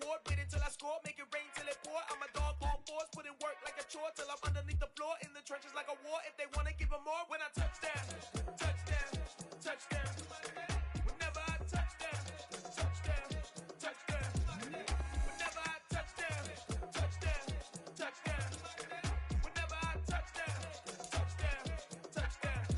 board, wait until I score, make it rain till it pour. I'm a dog on fours, put in work like a chore till I'm underneath the floor, in the trenches like a war. If they want to give them more, when I touch down, touchdown, touchdown. Whenever I touch down, touchdown, touchdown. Whenever I touch down, touchdown, touchdown. Whenever I touch down, touchdown, touchdown.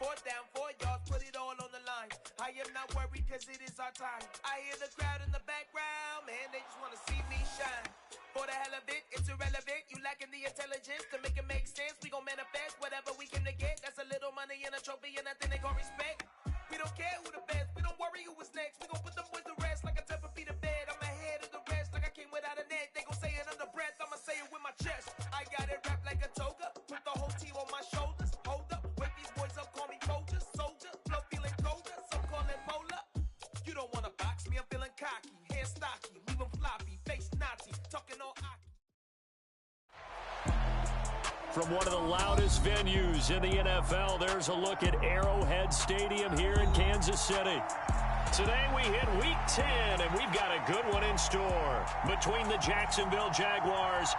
4th down, 4 yards, put it all on the line. I am not worried cause it is our time. I hear the crowd in the background, man, they just wanna see me shine. For the hell of it, it's irrelevant. You lacking the intelligence to make it make sense. We gon' manifest whatever we came to get. That's a little money and a trophy and nothing they gon' respect. We don't care who the best, we don't worry who was next. We gon' put them boys to rest like a 10 feet of bed. I'm ahead of the rest like I came without a net. They gon' say it under breath, I'ma say it with my chest. I got it wrapped like a toga, put the whole team on my shoulders. Hold up, wake these boys up, call me Folger, soldier. Flow feeling colder, some call it polar. You don't wanna box me, I'm feeling cocky. Hair stocky, leave them floppy, face Nazi, talking all hockey. From one of the loudest venues in the NFL, there's a look at Arrowhead Stadium here in Kansas City. Today we hit Week 10, and we've got a good one in store between the Jacksonville Jaguars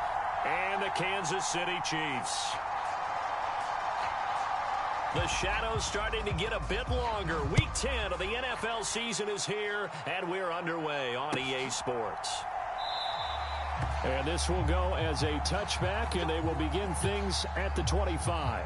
and the Kansas City Chiefs. The shadow's starting to get a bit longer. Week 10 of the NFL season is here, and we're underway on EA Sports. And this will go as a touchback, and they will begin things at the 25.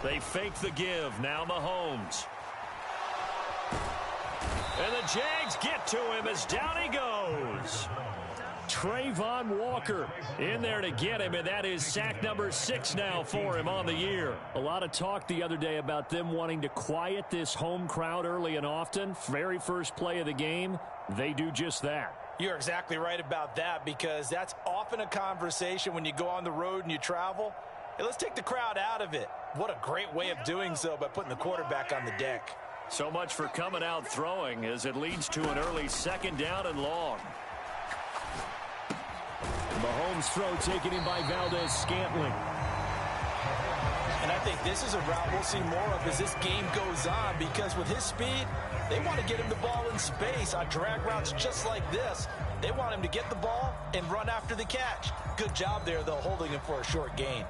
They fake the give. Now Mahomes. And the Jags get to him as down he goes. Trayvon Walker in there to get him, and that is sack number 6 now for him on the year. A lot of talk the other day about them wanting to quiet this home crowd early and often. Very first play of the game, they do just that. You're exactly right about that, because that's often a conversation when you go on the road and you travel. Hey, let's take the crowd out of it. What a great way of doing so by putting the quarterback on the deck. So much for coming out throwing as it leads to an early 2nd down and long. Mahomes' throw taken in by Valdez-Scantling. And I think this is a route we'll see more of as this game goes on, because with his speed, they want to get him the ball in space on drag routes just like this. They want him to get the ball and run after the catch. Good job there, though, holding him for a short gain.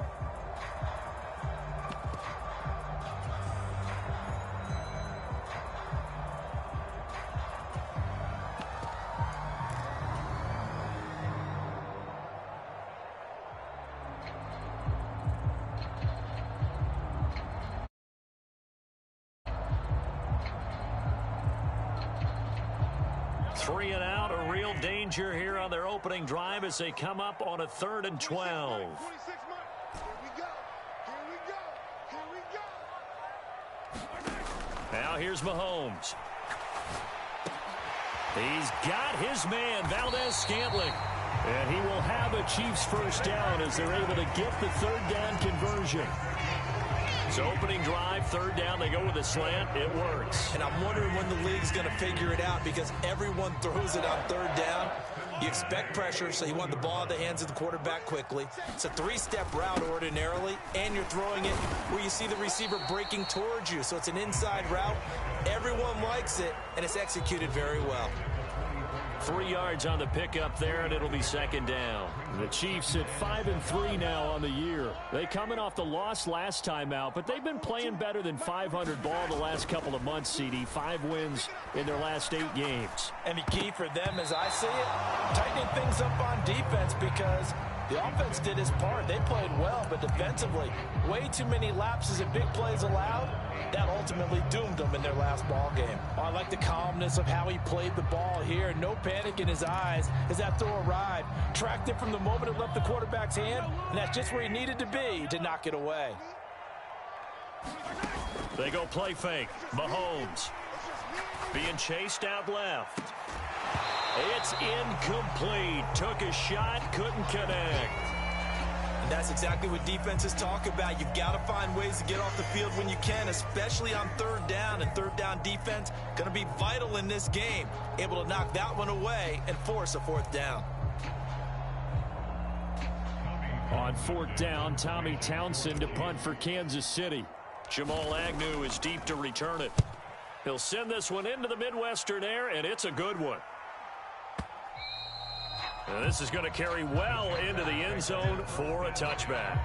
Three and out, a real danger here on their opening drive as they come up on a 3rd and 12. Here we go. Now here's Mahomes. He's got his man, Valdez-Scantling. And he will have a Chiefs first down as they're able to get the 3rd down conversion. So opening drive, 3rd down, they go with a slant. It works. And I'm wondering when the league's going to figure it out, because everyone throws it on 3rd down. You expect pressure, so you want the ball in the hands of the quarterback quickly. It's a 3-step route ordinarily, and you're throwing it where you see the receiver breaking towards you. So it's an inside route. Everyone likes it, and it's executed very well. 3 yards on the pickup there, and it'll be 2nd down. The Chiefs at 5-3 now on the year. They coming off the loss last time out, but they've been playing better than 500 ball the last couple of months, CD. 5 wins in their last 8 games. And the key for them, as I see it, tightening things up on defense, because the offense did its part. They played well, but defensively, way too many lapses and big plays allowed. That ultimately doomed them in their last ball game. I like the calmness of how he played the ball here. No panic in his eyes as that throw arrived. Tracked it from the moment it left the quarterback's hand, and that's just where he needed to be to knock it away. They go play fake. Mahomes being chased out left. It's incomplete. Took a shot, couldn't connect. And That's exactly what defenses talk about. You've got to find ways to get off the field when you can, especially on third down. And third down defense going to be vital in this game. Able to knock that one away and force a fourth down. On fourth down, Tommy Townsend to punt for Kansas City. Jamal Agnew is deep to return it. He'll send this one into the Midwestern air, and it's a good one. And this is going to carry well into the end zone for a touchback.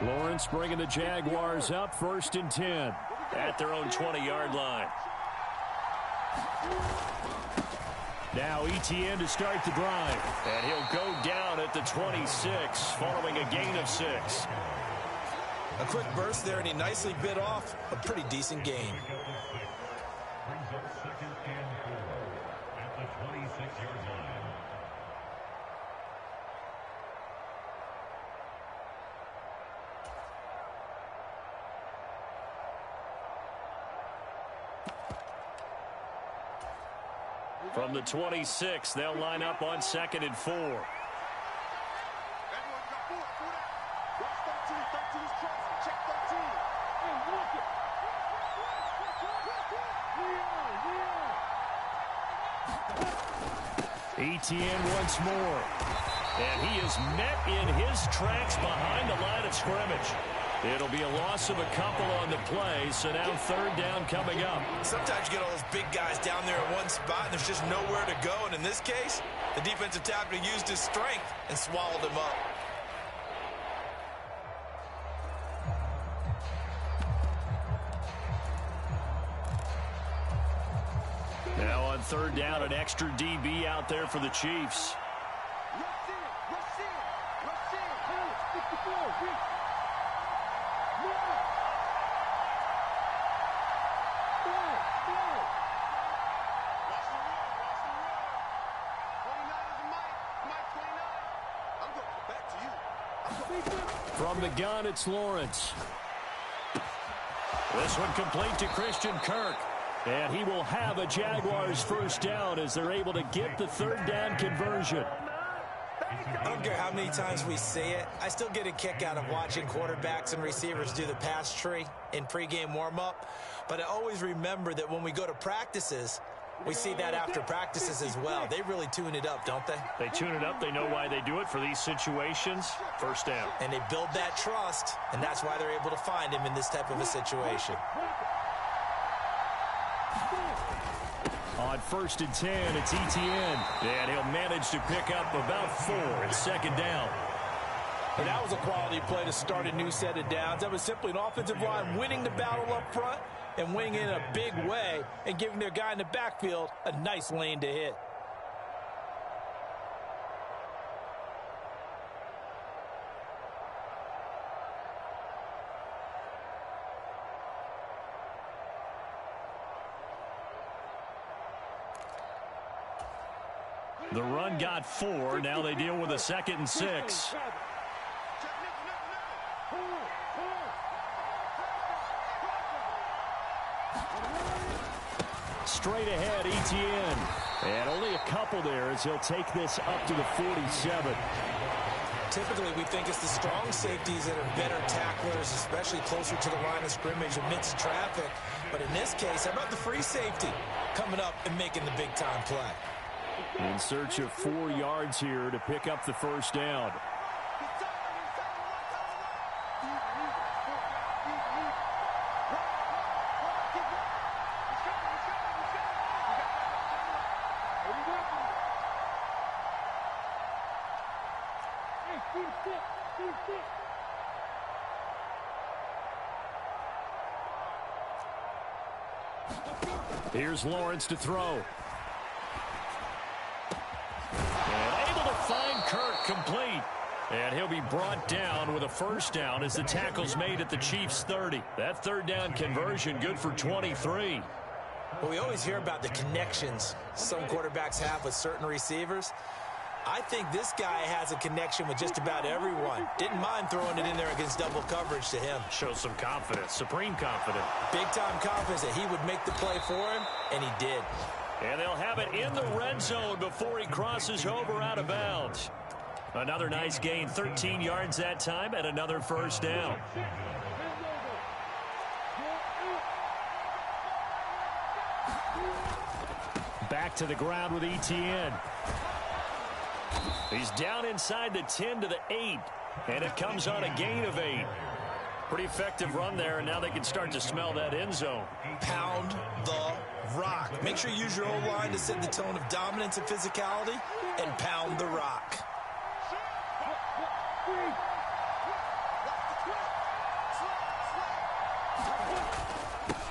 Lawrence bringing the Jaguars up 1st and 10 at their own 20-yard line. Now Etienne to start the drive. And he'll go down at the 26 following a gain of 6. A quick burst there, and he nicely bit off a pretty decent gain. Brings up 2nd and 4 at the 26-yard line. From the 26, they'll line up on 2nd and 4. Everyone got 4. Watch 13. 13's crossing. Check 13. And walk it. Etienne once more. And he is met in his tracks behind the line of scrimmage. It'll be a loss of a couple on the play, so now third down coming up. Sometimes you get all those big guys down there in one spot, and there's just nowhere to go. And in this case, the defensive tackle used his strength and swallowed him up. Now on third down, an extra DB out there for the Chiefs. Rush in. Rush in. Rush in. 54. From the gun, it's Lawrence. This one complete to Christian Kirk. And he will have a Jaguars first down as they're able to get the third down conversion. I don't care how many times we say it. I still get a kick out of watching quarterbacks and receivers do the pass tree in pregame warm-up. But I always remember that when we go to practices, we see that after practices as well. They really tune it up, don't they? They tune it up. They know why they do it for these situations. First down. And they build that trust, and that's why they're able to find him in this type of a situation. On 1st and 10, it's Etienne. And he'll manage to pick up about 4 at second down. And that was a quality play to start a new set of downs. That was simply an offensive line winning the battle up front and winning in a big way and giving their guy in the backfield a nice lane to hit. The run got 4. Now they deal with a 2nd and 6. Straight ahead, Etienne. And only a couple there as he'll take this up to the 47. Typically, we think it's the strong safeties that are better tacklers, especially closer to the line of scrimmage amidst traffic. But in this case, how about the free safety coming up and making the big-time play? In search of 4 yards here to pick up the first down. Here's Lawrence to throw. And able to find Kirk complete. And he'll be brought down with a first down as the tackle's made at the Chiefs' 30. That third down conversion good for 23. Well, we always hear about the connections some quarterbacks have with certain receivers. I think this guy has a connection with just about everyone. Didn't mind throwing it in there against double coverage to him. Shows some confidence, supreme confidence. Big-time confidence that he would make the play for him, and he did. And they'll have it in the red zone before he crosses over out of bounds. Another nice gain, 13 yards that time, and another first down. Back to the ground with Etienne. He's down inside the 10 to the 8, and it comes on a gain of 8. Pretty effective run there, and now they can start to smell that end zone. Pound the rock. Make sure you use your O-line to set the tone of dominance and physicality, and pound the rock.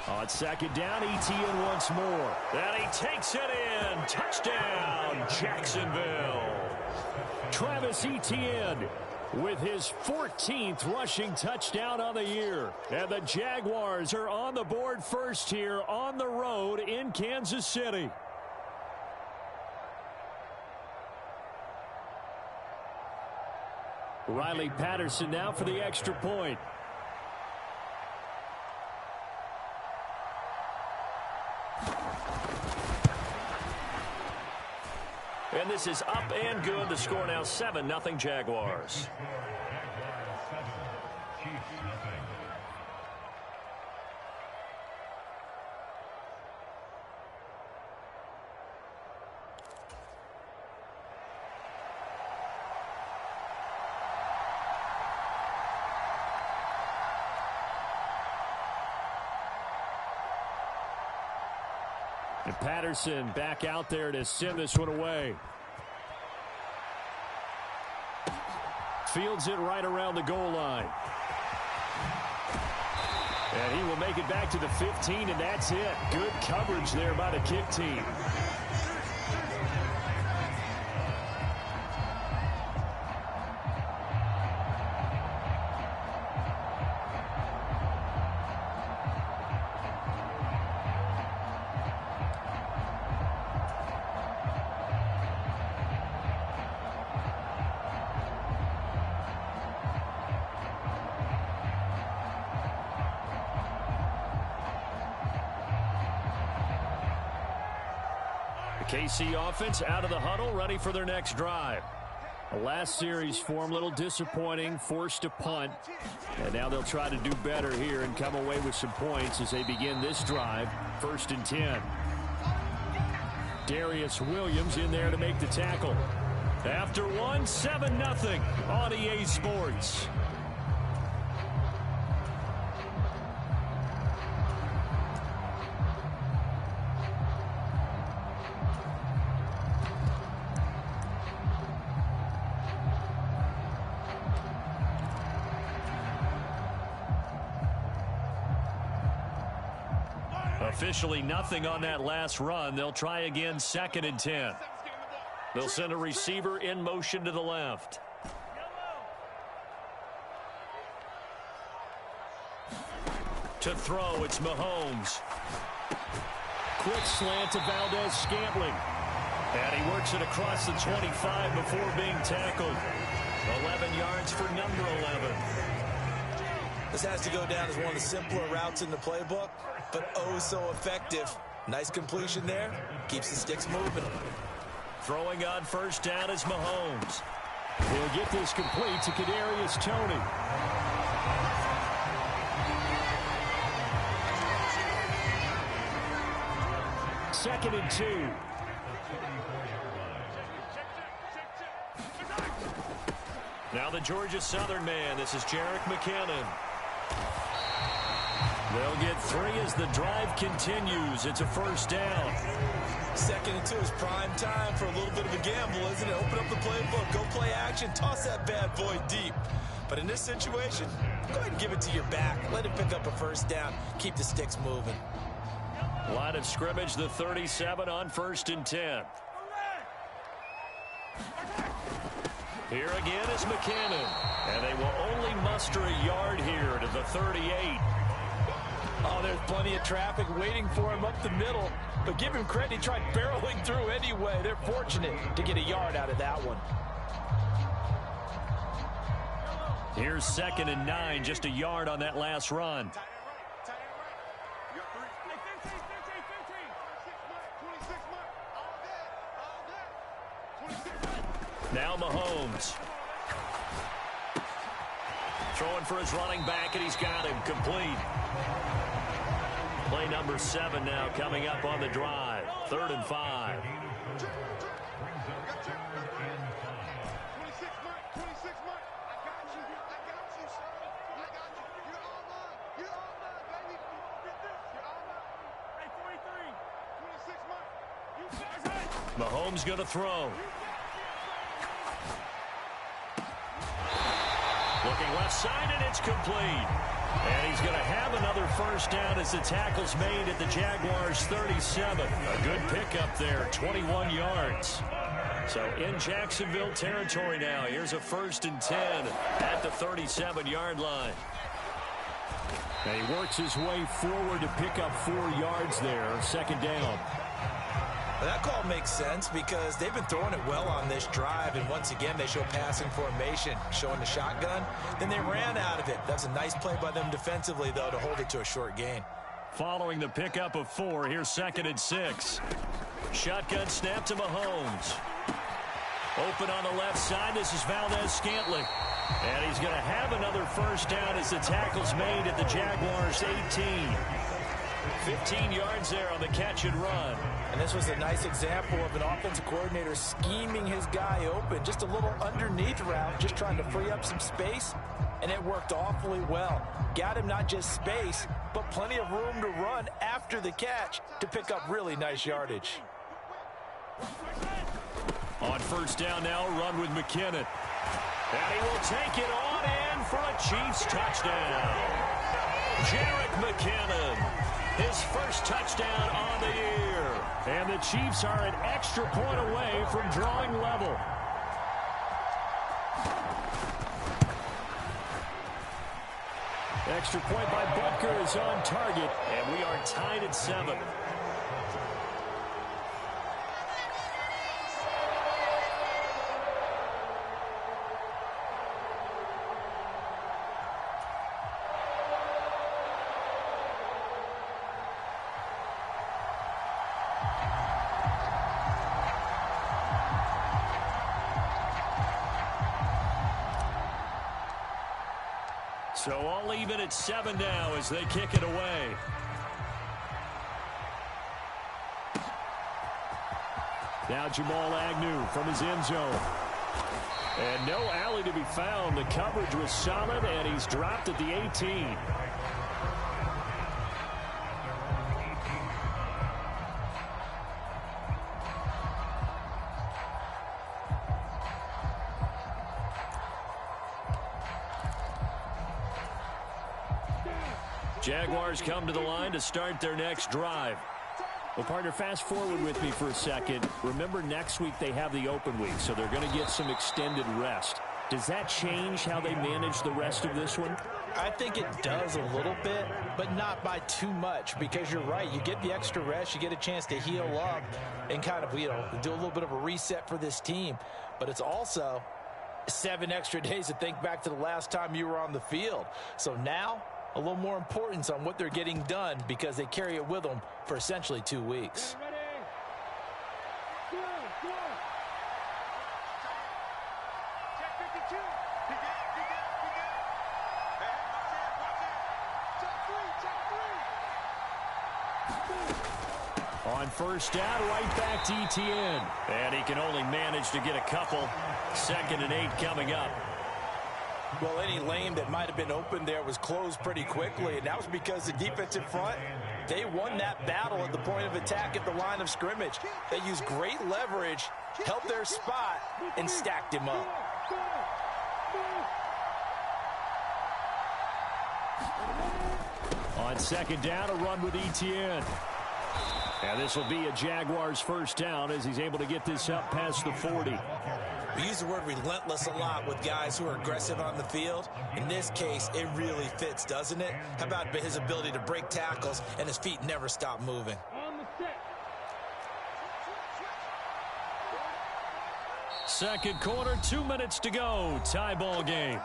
On second down, Etienne once more. And he takes it in. Touchdown, Jacksonville. Travis Etienne with his 14th rushing touchdown on the year. And the Jaguars are on the board first here on the road in Kansas City. Riley Patterson now for the extra point. And this is up and good. The score now 7-0 Jaguars. And Patterson back out there to send this one away. Fields it right around the goal line. And he will make it back to the 15, and that's it. Good coverage there by the kick team. KC offense out of the huddle, ready for their next drive. The last series for them, a little disappointing, forced to punt. And now they'll try to do better here and come away with some points as they begin this drive, 1st and 10. Darius Williams in there to make the tackle. After one, 7-0 on EA Sports. Officially nothing on that last run. They'll try again, 2nd and 10. They'll send a receiver in motion to the left. To throw, it's Mahomes. Quick slant to Valdez-Scantling. And he works it across the 25 before being tackled. 11 yards for number 11. This has to go down as one of the simpler routes in the playbook, but oh so effective. Nice completion there. Keeps the sticks moving. Throwing on 1st down is Mahomes. He'll get this complete to Kadarius Toney. Second and 2. Now the Georgia Southern man. This is Jerick McKinnon. They'll get 3 as the drive continues. It's a 1st down. 2nd and 2 is prime time for a little bit of a gamble, isn't it? Open up the playbook, go play action, toss that bad boy deep. But in this situation, go ahead and give it to your back. Let him pick up a 1st down. Keep the sticks moving. Line of scrimmage, the 37 on 1st and 10. Here again is McKinnon. And they will only muster a yard here to the 38. Oh, there's plenty of traffic waiting for him up the middle. But give him credit, he tried barreling through anyway. They're fortunate to get a yard out of that one. Here's 2nd and 9, just a yard on that last run. Now Mahomes. Throwing for his running back, and he's got him complete. Play number 7 now coming up on the drive. 3rd and 5. Mahomes going to throw. Looking left side, and it's complete. And he's going to have another first down as the tackle's made at the Jaguars' 37. A good pickup there, 21 yards. So in Jacksonville territory now. Here's a 1st and 10 at the 37-yard line. And he works his way forward to pick up 4 yards there, 2nd down. Well, that call makes sense because they've been throwing it well on this drive, and once again they show passing formation, showing the shotgun. Then they ran out of it. That's a nice play by them defensively, though, to hold it to a short gain. Following the pickup of 4, here's 2nd and 6. Shotgun snap to Mahomes. Open on the left side. This is Valdez-Scantling. And he's going to have another first down as the tackle's made at the Jaguars' 18. 15 yards there on the catch and run. And this was a nice example of an offensive coordinator scheming his guy open. Just a little underneath route, just trying to free up some space. And it worked awfully well. Got him not just space, but plenty of room to run after the catch to pick up really nice yardage. On 1st down now, a run with McKinnon. And he will take it on in for a Chiefs touchdown. Jerick McKinnon, his first touchdown on the year. And the Chiefs are an extra point away from drawing level. Extra point by Butker is on target, and we are tied at 7. So all even at 7 now as they kick it away. Now Jamal Agnew from his end zone. And no alley to be found. The coverage was solid, and he's dropped at the 18. Jaguars come to the line to start their next drive. Well, partner, fast forward with me for a second. Remember, next week they have the open week, so they're going to get some extended rest. Does that change how they manage the rest of this one? I think it does a little bit, but not by too much, because you're right. You get the extra rest. You get a chance to heal up and kind of, do a little bit of a reset for this team. But it's also 7 extra days to think back to the last time you were on the field. So now, a little more importance on what they're getting done because they carry it with them for essentially 2 weeks. On 1st down, right back to Etienne. And he can only manage to get a couple. 2nd and 8 coming up. Well, any lane that might have been open there was closed pretty quickly, and that was because the defensive front, they won that battle at the point of attack at the line of scrimmage. They used great leverage, held their spot, and stacked him up. On 2nd down, a run with Etienne. And this will be a Jaguars first down as he's able to get this up past the 40. We use the word relentless a lot with guys who are aggressive on the field. In this case, it really fits, doesn't it? How about his ability to break tackles and his feet never stop moving? Second quarter, 2 minutes to go. Tie ball game.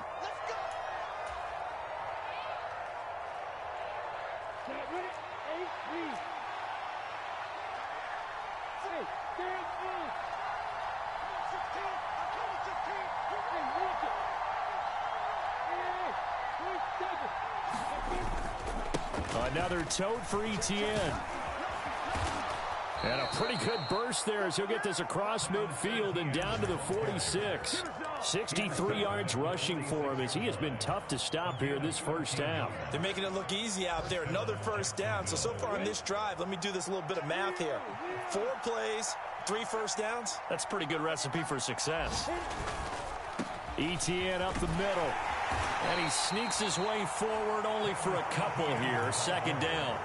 Another tote for Etienne. And a pretty good burst there as he'll get this across midfield and down to the 46. 63 yards rushing for him as he has been tough to stop here this first half. They're making it look easy out there. Another first down. So far in this drive, let me do this little bit of math here. 4 plays, 3 first downs. That's a pretty good recipe for success. Etienne up the middle. And he sneaks his way forward only for a couple here. Second down.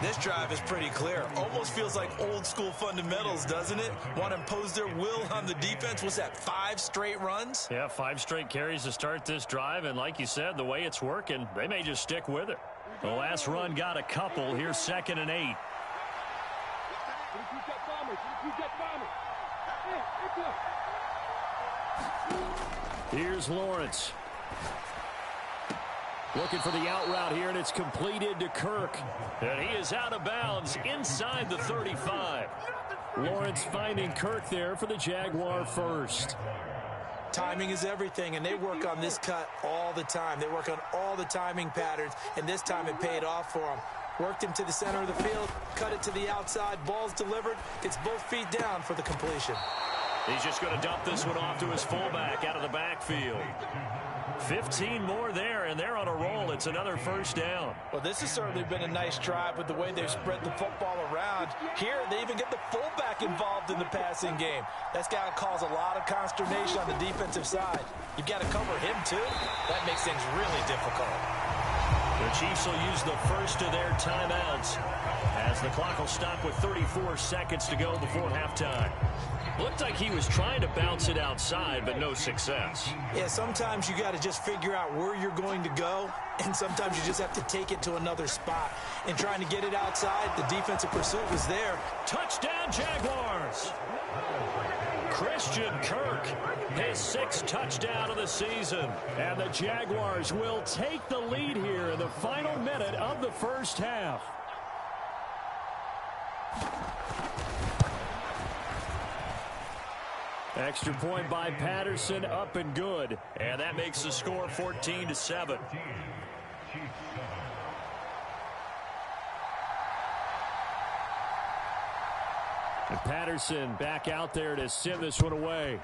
This drive is pretty clear. Almost feels like old school fundamentals, doesn't it? Want to impose their will on the defense. What's that, 5 straight runs? Yeah, 5 straight carries to start this drive. And like you said, the way it's working, they may just stick with it. The last run got a couple. Here's 2nd and 8. Here's Lawrence. Looking for the out route here, and it's completed to Kirk. And he is out of bounds inside the 35. Lawrence finding Kirk there for the Jaguar first. Timing is everything, and they work on this cut all the time. They work on all the timing patterns, and this time it paid off for them. Worked him to the center of the field, cut it to the outside, ball's delivered, gets both feet down for the completion. He's just going to dump this one off to his fullback out of the backfield. 15 more there, and they're on a roll. It's another first down. Well, this has certainly been a nice drive with the way they've spread the football around. Here, they even get the fullback involved in the passing game. That's got to cause a lot of consternation on the defensive side. You've got to cover him, too. That makes things really difficult. The Chiefs will use the first of their timeouts as the clock will stop with 34 seconds to go before halftime. Looked like he was trying to bounce it outside, but no success. Yeah, sometimes you got to just figure out where you're going to go, and sometimes you just have to take it to another spot. And trying to get it outside, the defensive pursuit was there. Touchdown, Jaguars! Christian Kirk, his 6th touchdown of the season. And the Jaguars will take the lead here in the final minute of the first half. Extra point by Patterson, up and good. And that makes the score 14-7. And Patterson back out there to send this one away.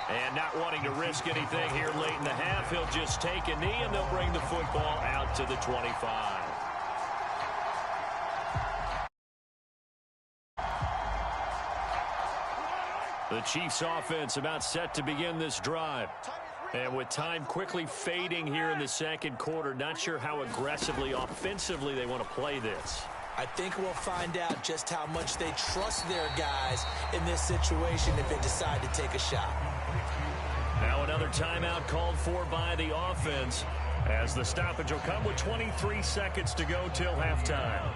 And not wanting to risk anything here late in the half, he'll just take a knee and they'll bring the football out to the 25. The Chiefs offense about set to begin this drive. And with time quickly fading here in the second quarter, not sure how aggressively, offensively they want to play this. I think we'll find out just how much they trust their guys in this situation if they decide to take a shot. Now another timeout called for by the offense as the stoppage will come with 23 seconds to go till halftime.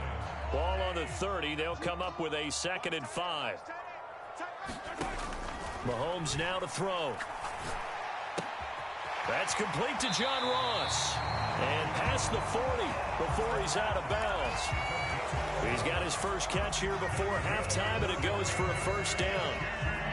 Ball on the 30. They'll come up with a 2nd and 5. Mahomes now to throw. That's complete to John Ross. And past the 40 before he's out of bounds. He's got his first catch here before halftime, and it goes for a first down.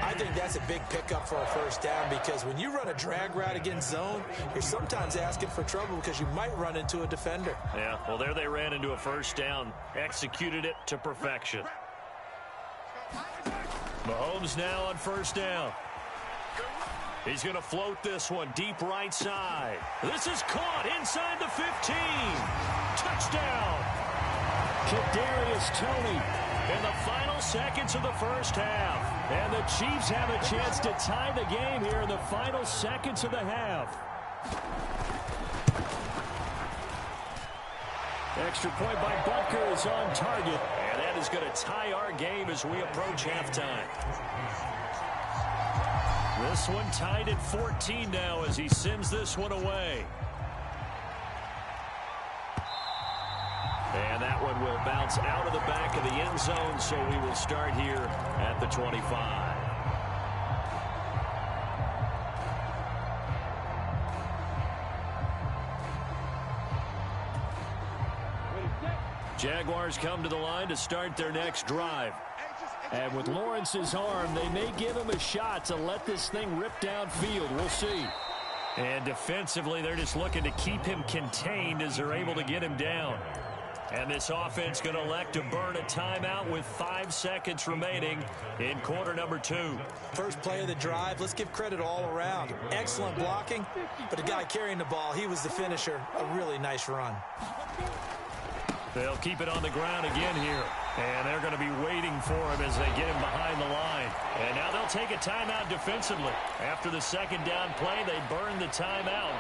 I think that's a big pickup for a first down because when you run a drag route against zone, you're sometimes asking for trouble because you might run into a defender. Yeah, well, there they ran into a first down. Executed it to perfection. Mahomes now on first down. He's going to float this one deep right side. This is caught inside the 15. Touchdown. Kadarius Toney in the final seconds of the first half. And the Chiefs have a chance to tie the game here in the final seconds of the half. Extra point by Butker is on target. And that is going to tie our game as we approach halftime. This one tied at 14 now as he sends this one away. And that one will bounce out of the back of the end zone, so we will start here at the 25. Jaguars come to the line to start their next drive. And with Lawrence's arm, they may give him a shot to let this thing rip downfield. We'll see. And defensively, they're just looking to keep him contained as they're able to get him down. And this offense going to elect to burn a timeout with 5 seconds remaining in quarter number 2. First play of the drive, let's give credit all around. Excellent blocking, but the guy carrying the ball, he was the finisher. A really nice run. They'll keep it on the ground again here. And they're going to be waiting for him as they get him behind the line. And now they'll take a timeout defensively. After the second down play, they burn the timeout,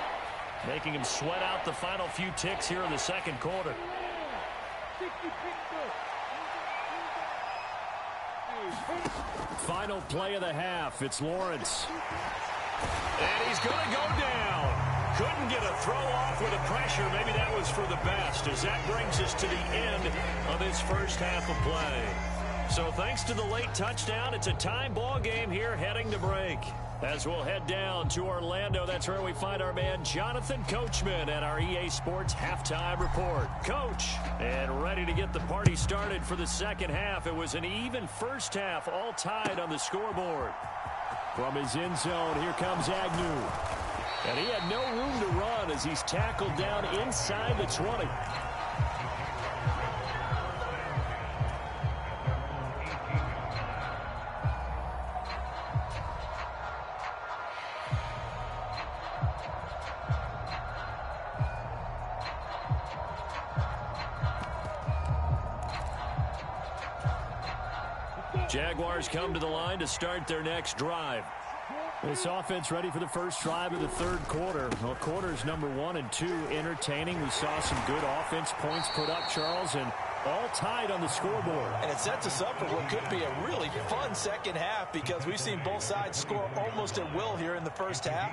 making him sweat out the final few ticks here in the second quarter. Final play of the half. It's Lawrence. And he's going to go down. Couldn't get a throw off with the pressure. Maybe that was for the best, as that brings us to the end of this first half of play. So thanks to the late touchdown, it's a tie ball game here heading to break. As we'll head down to Orlando, that's where we find our man Jonathan Coachman at our EA Sports Halftime Report. Coach, and ready to get the party started for the second half. It was an even first half, all tied on the scoreboard. From his end zone, here comes Agnew. And he had no room to run as he's tackled down inside the 20. Jaguars come to the line to start their next drive. This offense ready for the first drive of the third quarter. Well, quarters number 1 and 2 entertaining. We saw some good offense points put up, Charles, and all tied on the scoreboard. And it sets us up for what could be a really fun second half because we've seen both sides score almost at will here in the first half.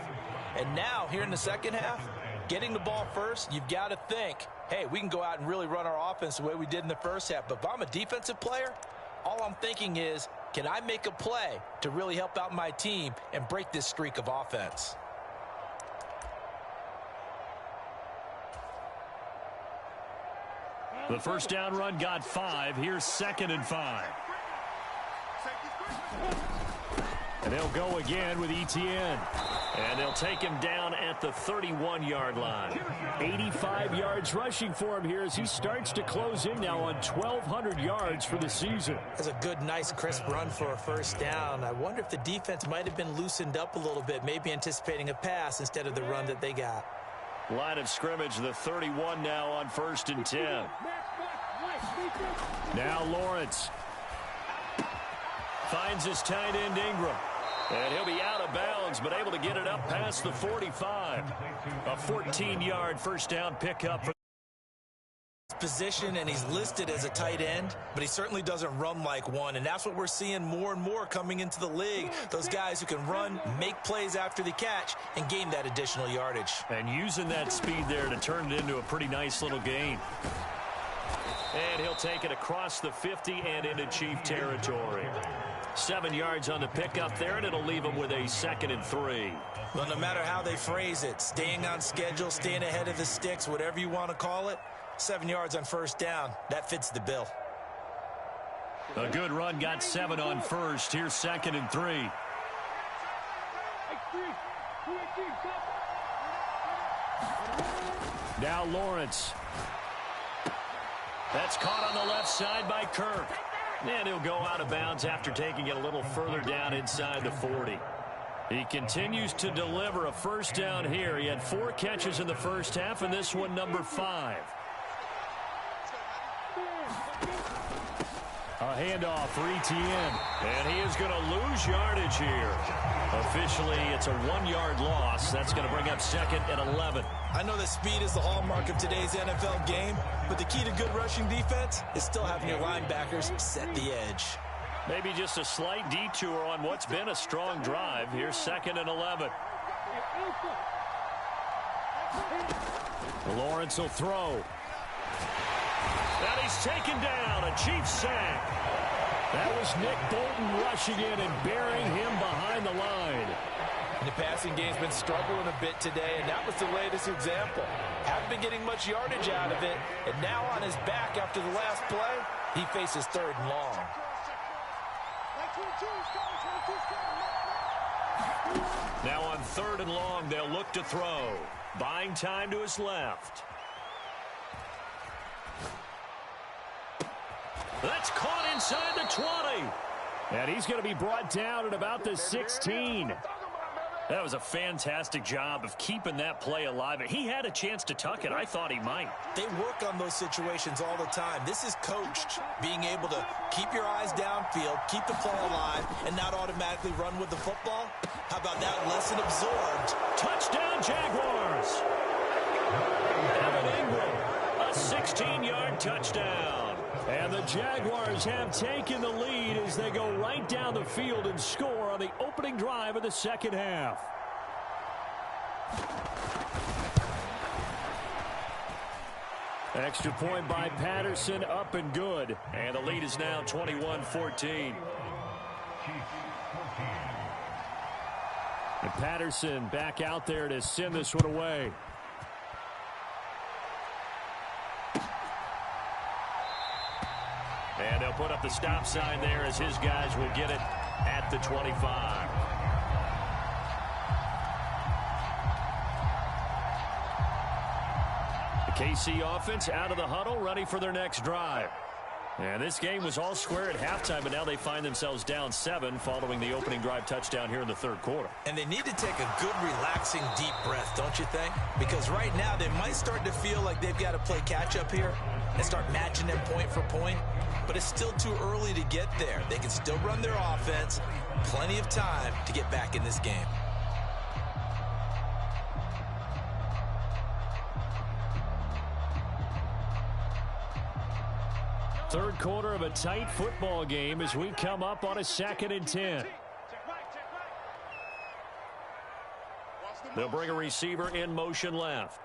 And now, here in the second half, getting the ball first, you've got to think, hey, we can go out and really run our offense the way we did in the first half. But if I'm a defensive player, all I'm thinking is, can I make a play to really help out my team and break this streak of offense? The first down run got 5. Here's 2nd and 5. And they'll go again with Etienne. And they'll take him down at the 31-yard line. 85 yards rushing for him here as he starts to close in now on 1,200 yards for the season. That's a good, nice, crisp run for a first down. I wonder if the defense might have been loosened up a little bit, maybe anticipating a pass instead of the run that they got. Line of scrimmage, the 31 now on 1st and 10. Now Lawrence finds his tight end Ingram. And he'll be out of bounds, but able to get it up past the 45. A 14-yard first down pickup for position, and he's listed as a tight end, but he certainly doesn't run like one, and that's what we're seeing more and more coming into the league. Those guys who can run, make plays after the catch, and gain that additional yardage. And using that speed there to turn it into a pretty nice little gain. And he'll take it across the 50 and into Chief territory. 7 yards on the pickup there, and it'll leave him with a 2nd and 3. Well, no matter how they phrase it, staying on schedule, staying ahead of the sticks, whatever you want to call it, 7 yards on first down, that fits the bill. A good run, got 7 on first. Here's 2nd and 3. Now Lawrence. That's caught on the left side by Kirk. And he'll go out of bounds after taking it a little further down inside the 40. He continues to deliver a first down here. He had 4 catches in the first half, and this one number 5. A handoff for Etienne. And he is going to lose yardage here. Officially, it's a 1-yard loss. That's going to bring up 2nd and 11. I know that speed is the hallmark of today's NFL game, but the key to good rushing defense is still having your linebackers set the edge. Maybe just a slight detour on what's been a strong drive. Here's 2nd and 11. Lawrence will throw. And he's taken down. A Chiefs sack. That was Nick Bolton rushing in and burying him behind the line. The passing game's been struggling a bit today, and that was the latest example. Haven't been getting much yardage out of it, and now on his back after the last play, he faces 3rd and long. Now on 3rd and long, they'll look to throw. Buying time to his left. That's caught inside the 20. And he's going to be brought down at about the 16. That was a fantastic job of keeping that play alive. He had a chance to tuck it. I thought he might. They work on those situations all the time. This is coached, being able to keep your eyes downfield, keep the play alive, and not automatically run with the football. How about that lesson absorbed? Touchdown, Jaguars. Evan Ingram, a 16-yard touchdown. And the Jaguars have taken the lead as they go right down the field and score on the opening drive of the second half. Extra point by Patterson, up and good. And the lead is now 21-14. And Patterson back out there to send this one away. And they'll put up the stop sign there as his guys will get it at the 25. The KC offense out of the huddle, ready for their next drive. And this game was all square at halftime, but now they find themselves down 7 following the opening drive touchdown here in the 3rd quarter. And they need to take a good, relaxing, deep breath, don't you think? Because right now they might start to feel like they've got to play catch-up here and start matching them point for point. But it's still too early to get there. They can still run their offense. Plenty of time to get back in this game. Third quarter of a tight football game as we come up on a 2nd and 10. They'll bring a receiver in motion left.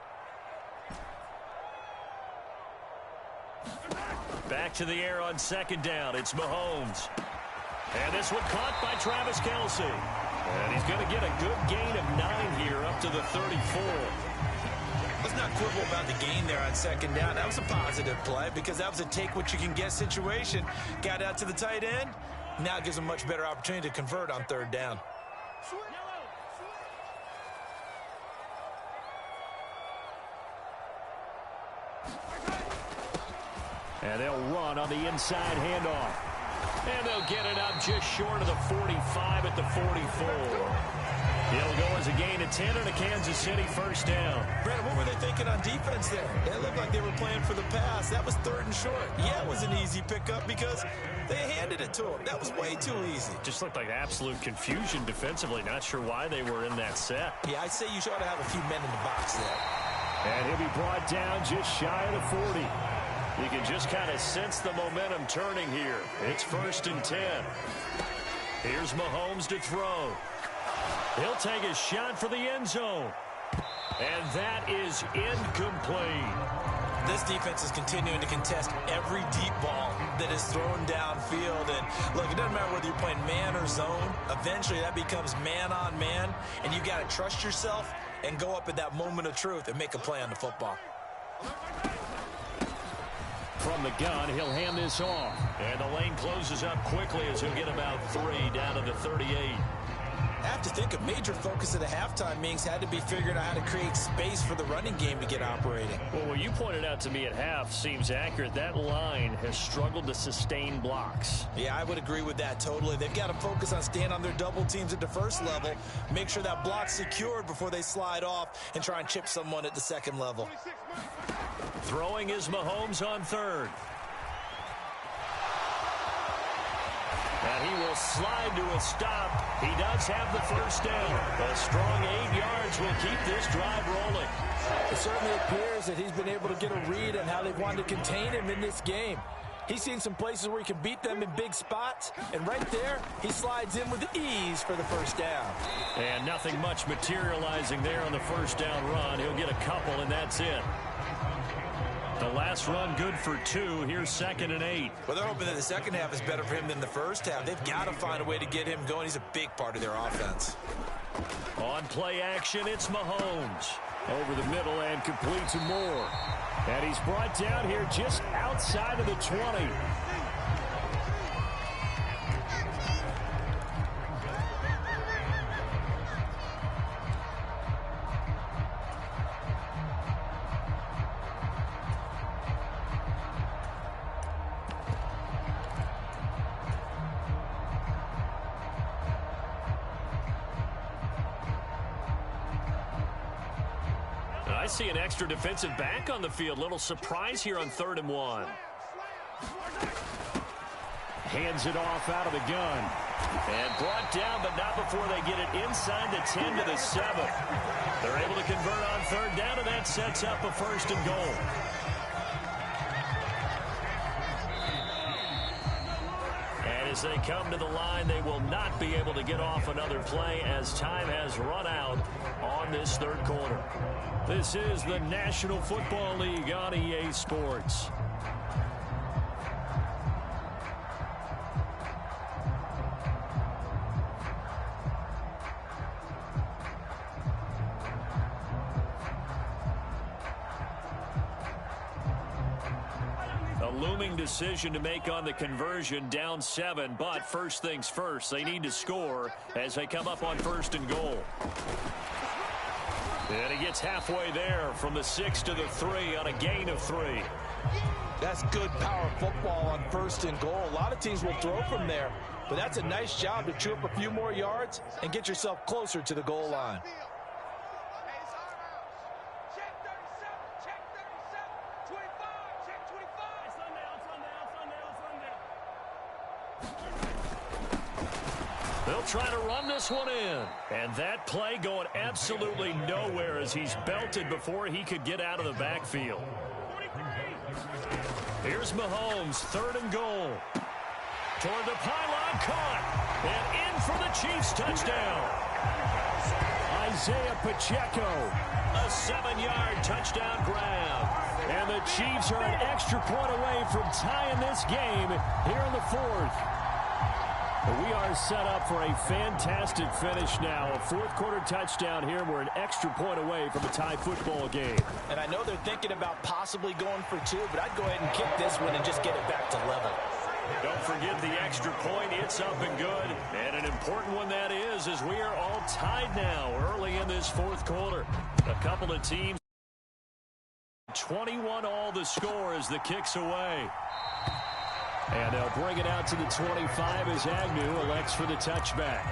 Back to the air on 2nd down. It's Mahomes. And this one caught by Travis Kelce. And he's going to get a good gain of 9 here up to the 34. Let's not quibble about the gain there on 2nd down. That was a positive play because that was a take-what-you-can-get situation. Got out to the tight end. Now it gives them a much better opportunity to convert on 3rd down. And they'll run on the inside handoff. And they'll get it up just short of the 45 at the 44. It'll go as a gain of 10 and a Kansas City 1st down. Brandon, what were they thinking on defense there? They looked like they were playing for the pass. That was 3rd and short. Yeah, it was an easy pickup because they handed it to him. That was way too easy. Just looked like absolute confusion defensively. Not sure why they were in that set. Yeah, I'd say you ought to have a few men in the box there. And he'll be brought down just shy of the 40. You can just kind of sense the momentum turning here. It's 1st and 10. Here's Mahomes to throw. He'll take a shot for the end zone. And that is incomplete. This defense is continuing to contest every deep ball that is thrown downfield. And look, it doesn't matter whether you're playing man or zone. Eventually that becomes man on man. And you got to trust yourself and go up at that moment of truth and make a play on the football. From the gun, he'll hand this off. And the lane closes up quickly as he'll get about 3 down to the 38. I have to think a major focus of the halftime meetings had to be figuring out how to create space for the running game to get operating. Well, what you pointed out to me at half seems accurate. That line has struggled to sustain blocks. Yeah, I would agree with that totally. They've got to focus on staying on their double teams at the 1st level, make sure that block's secured before they slide off and try and chip someone at the 2nd level. Throwing is Mahomes on 3rd. And he will slide to a stop. He does have the first down. A strong 8 yards will keep this drive rolling. It certainly appears that he's been able to get a read on how they've wanted to contain him in this game. He's seen some places where he can beat them in big spots, and right there, he slides in with ease for the first down. And nothing much materializing there on the first down run. He'll get a couple, and that's it. The last run good for 2. Here's 2nd and 8. Well, they're hoping that the second half is better for him than the first half. They've got to find a way to get him going. He's a big part of their offense. On play action, it's Mahomes. Over the middle and complete to Moore. And he's brought down here just outside of the 20. I see an extra defensive back on the field. Little surprise here on 3rd and 1. Hands it off out of the gun. And brought down, but not before they get it inside the 10 to the 7. They're able to convert on 3rd down, and that sets up a 1st and goal. And as they come to the line, they will not be able to get off another play as time has run out on this 3rd quarter. This is the National Football League on EA Sports. A looming decision to make on the conversion, down 7, but first things first, they need to score as they come up on 1st and goal. And he gets halfway there from the 6 to the 3 on a gain of 3. That's good power football on 1st and goal. A lot of teams will throw from there, but that's a nice job to chew up a few more yards and get yourself closer to the goal line. They'll try to run this one in. And that play going absolutely nowhere as he's belted before he could get out of the backfield. Here's Mahomes, 3rd and goal. Toward the pylon, caught. And in for the Chiefs touchdown. Isaiah Pacheco, a 7-yard touchdown grab. And the Chiefs are an extra point away from tying this game here in the 4th. We are set up for a fantastic finish now. A 4th quarter touchdown here. We're an extra point away from a tie football game. And I know they're thinking about possibly going for 2, but I'd go ahead and kick this one and just get it back to level. Don't forget the extra point. It's up and good. And an important one that is, as we are all tied now early in this 4th quarter. A couple of teams. 21 all the score as the kick's away. And they'll bring it out to the 25 as Agnew elects for the touchback.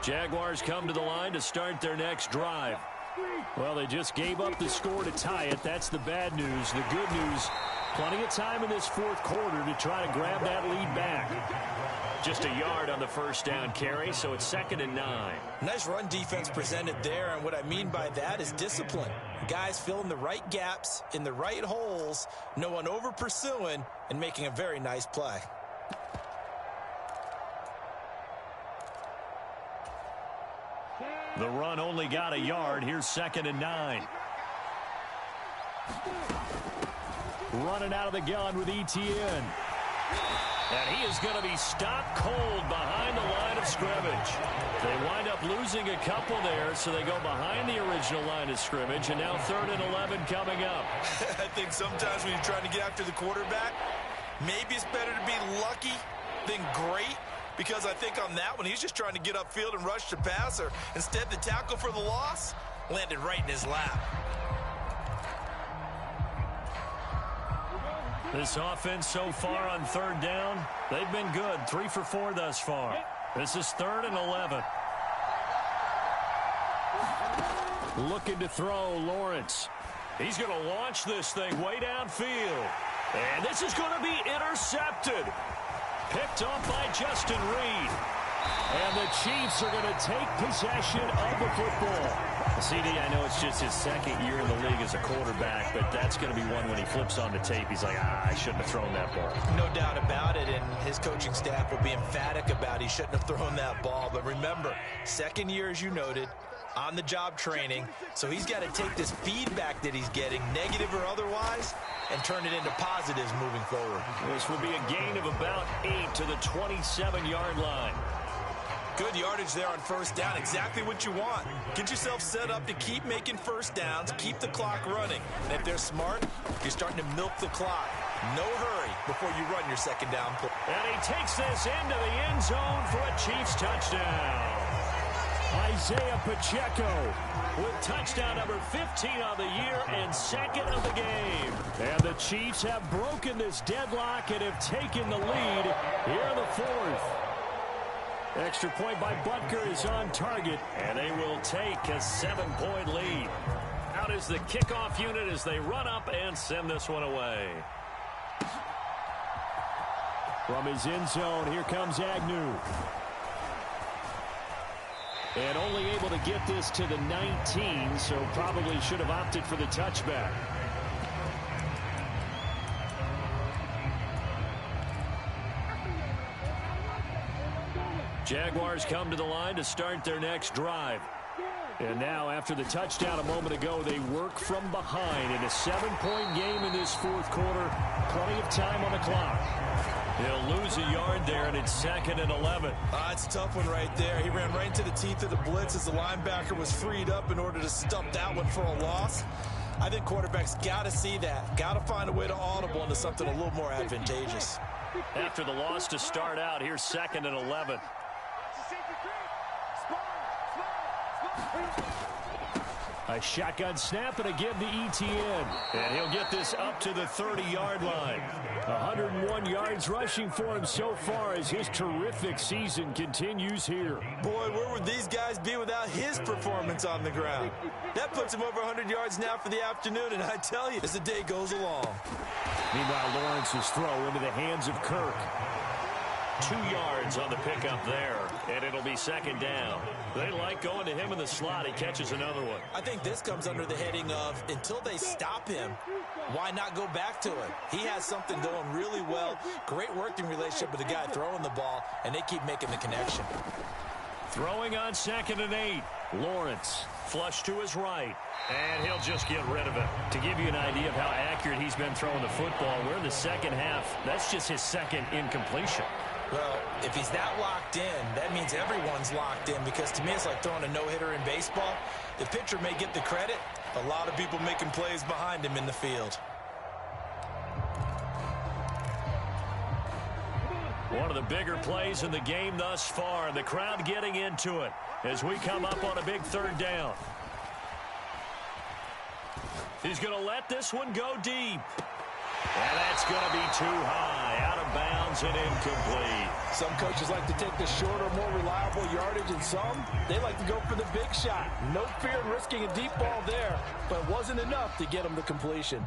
Jaguars come to the line to start their next drive. Well, they just gave up the score to tie it. That's the bad news. The good news, plenty of time in this 4th quarter to try to grab that lead back. Just a yard on the first down carry, so it's 2nd and 9. Nice run defense presented there, and what I mean by that is discipline. Guys filling the right gaps in the right holes, no one over pursuing, and making a very nice play. The run only got a yard. Here's 2nd and 9. Running out of the gun with Etienne. And he is going to be stopped cold behind the line of scrimmage. They wind up losing a couple there, so they go behind the original line of scrimmage, and now 3rd and 11 coming up. I think sometimes when you're trying to get after the quarterback, maybe it's better to be lucky than great, because I think on that one, he's just trying to get upfield and rush the passer. Instead, the tackle for the loss landed right in his lap. This offense so far on third down, they've been good. 3 for 4 thus far. This is 3rd and 11. Looking to throw, Lawrence. He's going to launch this thing way downfield. And this is going to be intercepted. Picked off by Justin Reed. And the Chiefs are going to take possession of the football. CD, I know it's just his second year in the league as a quarterback, but that's going to be one when he flips on the tape. He's like, I shouldn't have thrown that ball. No doubt about it, and his coaching staff will be emphatic about he shouldn't have thrown that ball. But remember, second year, as you noted, on-the-job training, so he's got to take this feedback that he's getting, negative or otherwise, and turn it into positives moving forward. This will be a gain of about 8 to the 27-yard line. Good yardage there on first down. Exactly what you want. Get yourself set up to keep making first downs, keep the clock running. And if they're smart, you're starting to milk the clock. No hurry before you run your second down play. And he takes this into the end zone for a Chiefs touchdown. Isaiah Pacheco with touchdown number 15 on the year and second of the game. And the Chiefs have broken this deadlock and have taken the lead here in the 4th. Extra point by Butker is on target, and they will take a 7-point lead. Out is the kickoff unit as they run up and send this one away. From his end zone, here comes Agnew. And only able to get this to the 19, so probably should have opted for the touchback. Jaguars come to the line to start their next drive. And now, after the touchdown a moment ago, they work from behind in a 7-point game in this 4th quarter. Plenty of time on the clock. He'll lose a yard there, and it's 2nd and 11. It's a tough one right there. He ran right into the teeth of the blitz as the linebacker was freed up in order to stump that one for a loss. I think quarterbacks got to see that. Got to find a way to audible into something a little more advantageous. After the loss to start out, here's 2nd and 11. A shotgun snap and again to ETN. And he'll get this up to the 30-yard line. 101 yards rushing for him so far as his terrific season continues here. Boy, where would these guys be without his performance on the ground? That puts him over 100 yards now for the afternoon, and I tell you, as the day goes along. Meanwhile, Lawrence's throw into the hands of Kirk. 2 yards on the pickup there, and it'll be 2nd down. They like going to him in the slot. He catches another one. I think this comes under the heading of, until they stop him, why not go back to it? He has something going really well. Great working relationship with the guy throwing the ball, and they keep making the connection. Throwing on 2nd and 8. Lawrence flush to his right, and he'll just get rid of it. To give you an idea of how accurate he's been throwing the football, we're in the second half. That's just his 2nd incompletion. Well, if he's that locked in, that means everyone's locked in, because to me it's like throwing a no-hitter in baseball. The pitcher may get the credit. A lot of people making plays behind him in the field. One of the bigger plays in the game thus far, and the crowd getting into it as we come up on a big 3rd down. He's going to let this one go deep. And that's going to be too high, out of bounds and incomplete. Some coaches like to take the shorter, more reliable yardage, and some, they like to go for the big shot. No fear in risking a deep ball there, but it wasn't enough to get them the completion.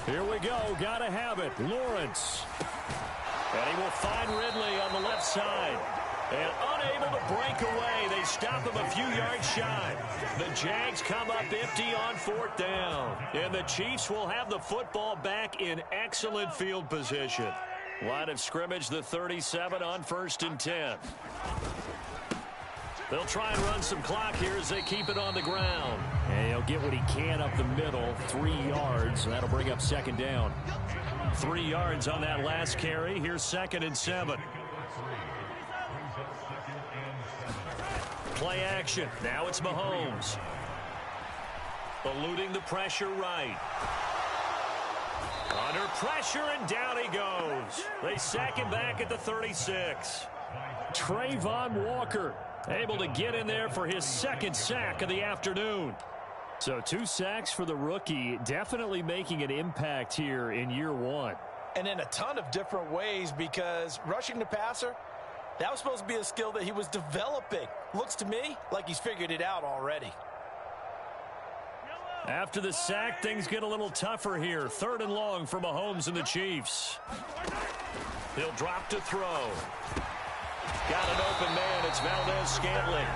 Here we go. Got to have it. Lawrence. And he will find Ridley on the left side. And unable to break away. They stop him a few yards shy. The Jags come up empty on 4th down. And the Chiefs will have the football back in excellent field position. Line of scrimmage, the 37 on 1st and 10. They'll try and run some clock here as they keep it on the ground. And he'll get what he can up the middle, 3 yards, and that'll bring up 2nd down. 3 yards on that last carry. Here's 2nd and 7. Play action. Now it's Mahomes. Eluding the pressure right. Under pressure, and down he goes. They sack him back at the 36. Trayvon Walker able to get in there for his second sack of the afternoon. So 2 sacks for the rookie, definitely making an impact here in year one. And in a ton of different ways, because rushing the passer, that was supposed to be a skill that he was developing. Looks to me like he's figured it out already. After the sack, things get a little tougher here. 3rd and long for Mahomes and the Chiefs. He'll drop to throw. Got an open man. It's Valdez-Scantling.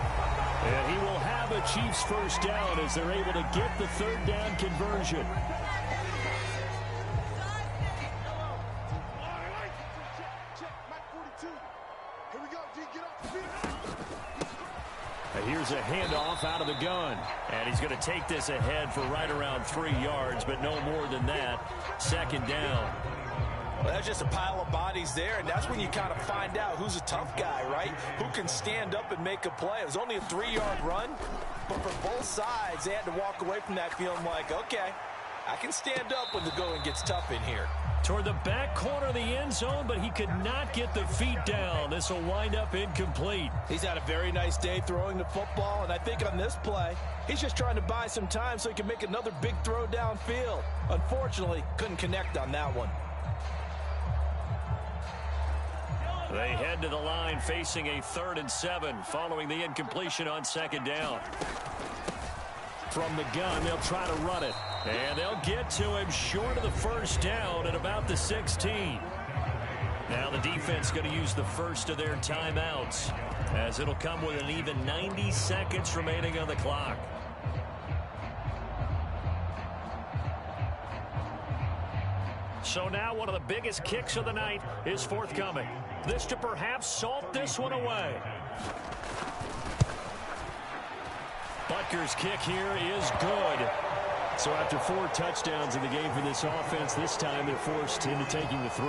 And he will have a Chiefs first down as they're able to get the 3rd down conversion. Here's a handoff out of the gun. And he's going to take this ahead for right around 3 yards, but no more than that. 2nd down. Well, that's just a pile of bodies there, and that's when you kind of find out who's a tough guy, right? Who can stand up and make a play. It was only a 3-yard run, but for both sides, they had to walk away from that feeling like, okay, I can stand up when the going gets tough in here. Toward the back corner of the end zone, but he could not get the feet down. This will wind up incomplete. He's had a very nice day throwing the football, and I think on this play, he's just trying to buy some time so he can make another big throw downfield. Unfortunately, couldn't connect on that one. They head to the line facing a 3rd and 7 following the incompletion on 2nd down. From the gun, they'll try to run it. And they'll get to him short of the first down at about the 16. Now the defense going to use the first of their timeouts, as it'll come with an even 90 seconds remaining on the clock. So now one of the biggest kicks of the night is forthcoming. This to perhaps salt this one away. Butker's kick here is good. So after 4 touchdowns in the game for this offense, this time they're forced into taking the 3.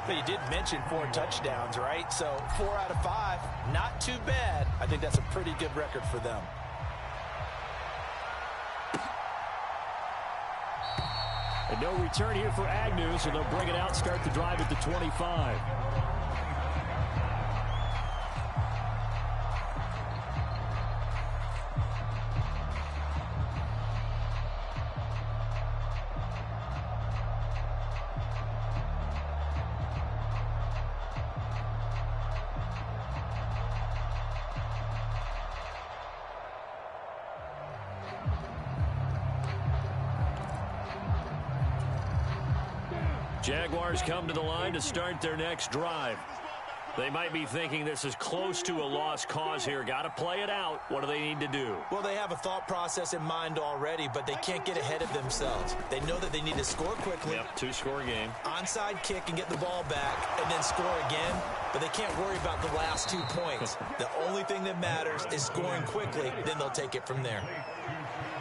But you did mention 4 touchdowns, right? So 4 out of 5, not too bad. I think that's a pretty good record for them. And no return here for Agnew, so they'll bring it out, start the drive at the 25. Jaguars come to the line to start their next drive. They might be thinking this is close to a lost cause here. Got to play it out. What do they need to do? Well, they have a thought process in mind already, but they can't get ahead of themselves. They know that they need to score quickly. Yep, 2-score game. Onside kick and get the ball back and then score again, but they can't worry about the last 2 points. The only thing that matters is scoring quickly, then they'll take it from there.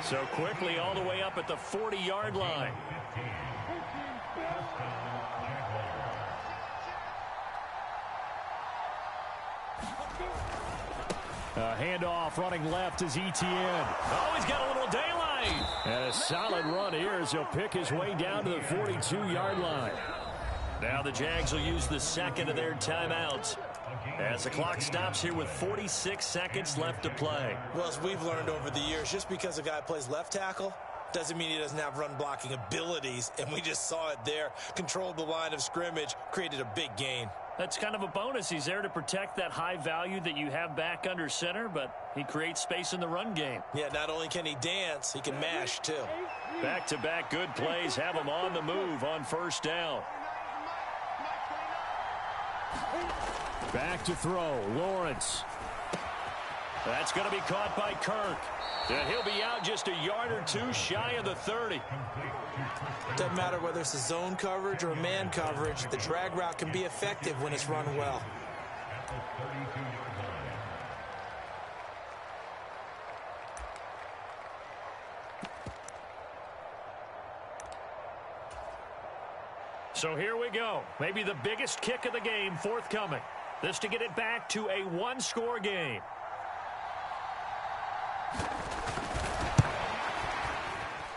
So quickly all the way up at the 40-yard line. Handoff running left is Etienne. Oh, he's got a little daylight. And a solid run here as he'll pick his way down to the 42-yard line. Now the Jags will use the second of their timeouts as the clock stops here with 46 seconds left to play. Well, as we've learned over the years, just because a guy plays left tackle doesn't mean he doesn't have run blocking abilities, and we just saw it there. Controlled the line of scrimmage, created a big gain. That's kind of a bonus. He's there to protect that high value that you have back under center, but he creates space in the run game. Yeah, not only can he dance, he can mash too. Back-to-back good plays have him on the move on first down. Back to throw, Lawrence. That's going to be caught by Kirk. And he'll be out just a yard or 2 shy of the 30. Doesn't matter whether it's a zone coverage or a man coverage, the drag route can be effective when it's run well. So here we go. Maybe the biggest kick of the game forthcoming. This to get it back to a one-score game.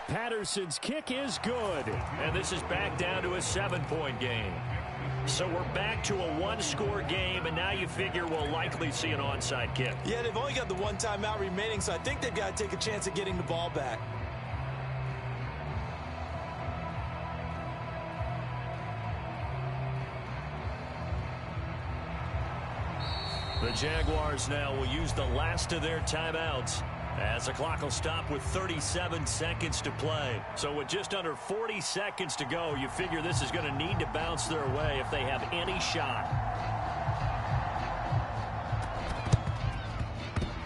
Patterson's kick is good. And this is back down to a 7-point game. So we're back to a one-score game, and now you figure we'll likely see an onside kick. Yeah, they've only got the one timeout remaining, so I think they've got to take a chance at getting the ball back. The Jaguars now will use the last of their timeouts as the clock will stop with 37 seconds to play. So with just under 40 seconds to go, you figure this is going to need to bounce their way if they have any shot.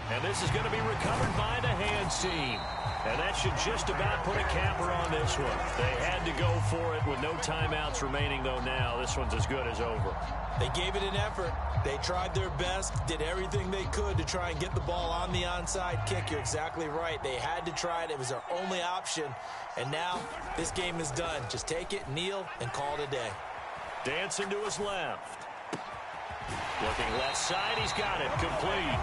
And this is going to be recovered by the hands team. And that should just about put a capper on this one. They had to go for it with no timeouts remaining, though now. This one's as good as over. They gave it an effort. They tried their best, did everything they could to try and get the ball on the onside kick. You're exactly right. They had to try it. It was their only option. And now this game is done. Just take it, kneel, and call it a day. Dancing to his left. Looking left side. He's got it. Complete.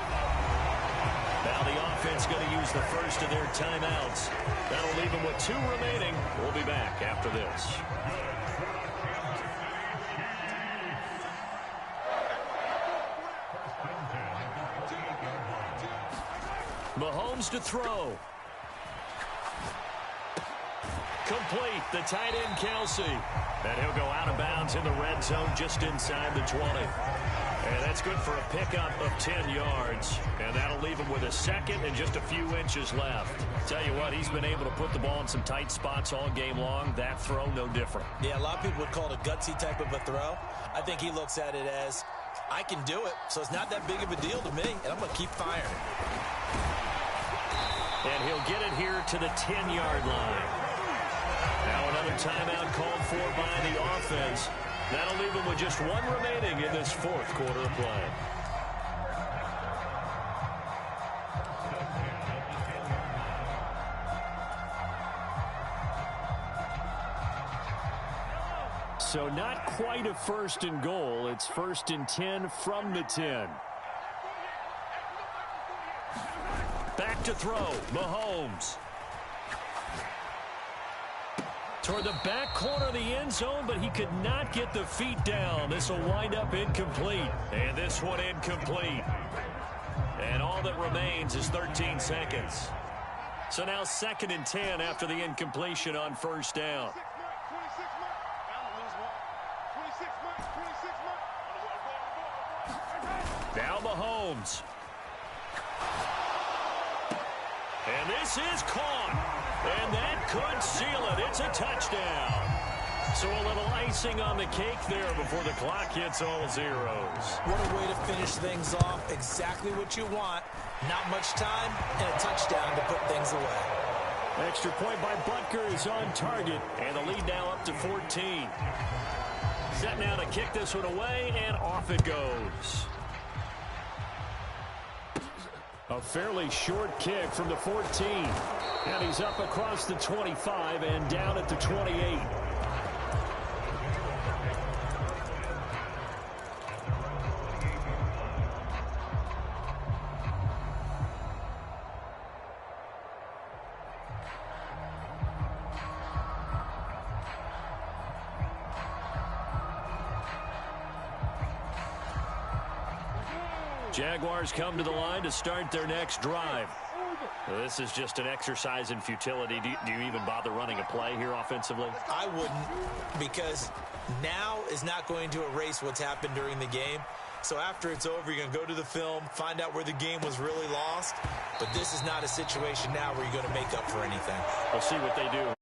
Now the offense going to use the first of their timeouts. That'll leave them with 2 remaining. We'll be back after this. Mahomes to throw. Complete. The tight end, Kelsey. And he'll go out of bounds in the red zone just inside the 20. And that's good for a pickup of 10 yards. And that'll leave him with a second and just a few inches left. Tell you what, he's been able to put the ball in some tight spots all game long. That throw, no different. Yeah, a lot of people would call it a gutsy type of a throw. I think he looks at it as, I can do it, so it's not that big of a deal to me, and I'm going to keep firing. And he'll get it here to the 10-yard line. Now another timeout called for by the offense. That'll leave him with just 1 remaining in this 4th quarter of play. So not quite a 1st and goal. It's 1st and 10 from the 10. Back to throw. Mahomes. Toward the back corner of the end zone, but he could not get the feet down. This will wind up incomplete. And this one incomplete. And all that remains is 13 seconds. So now 2nd and 10 after the incompletion on 1st down. Now Mahomes. And this is caught. And that could seal it. It's a touchdown. So a little icing on the cake there before the clock hits all zeros. What a way to finish things off. Exactly what you want. Not much time and a touchdown to put things away. Extra point by Butker is on target. And the lead now up to 14. Set now to kick this one away, and off it goes. A fairly short kick from the 14. And he's up across the 25 and down at the 28. Jaguars come to the line to start their next drive. This is just an exercise in futility. Do you even bother running a play here offensively? I wouldn't, because now is not going to erase what's happened during the game. So after it's over, you're going to go to the film, find out where the game was really lost. But this is not a situation now where you're going to make up for anything. We'll see what they do.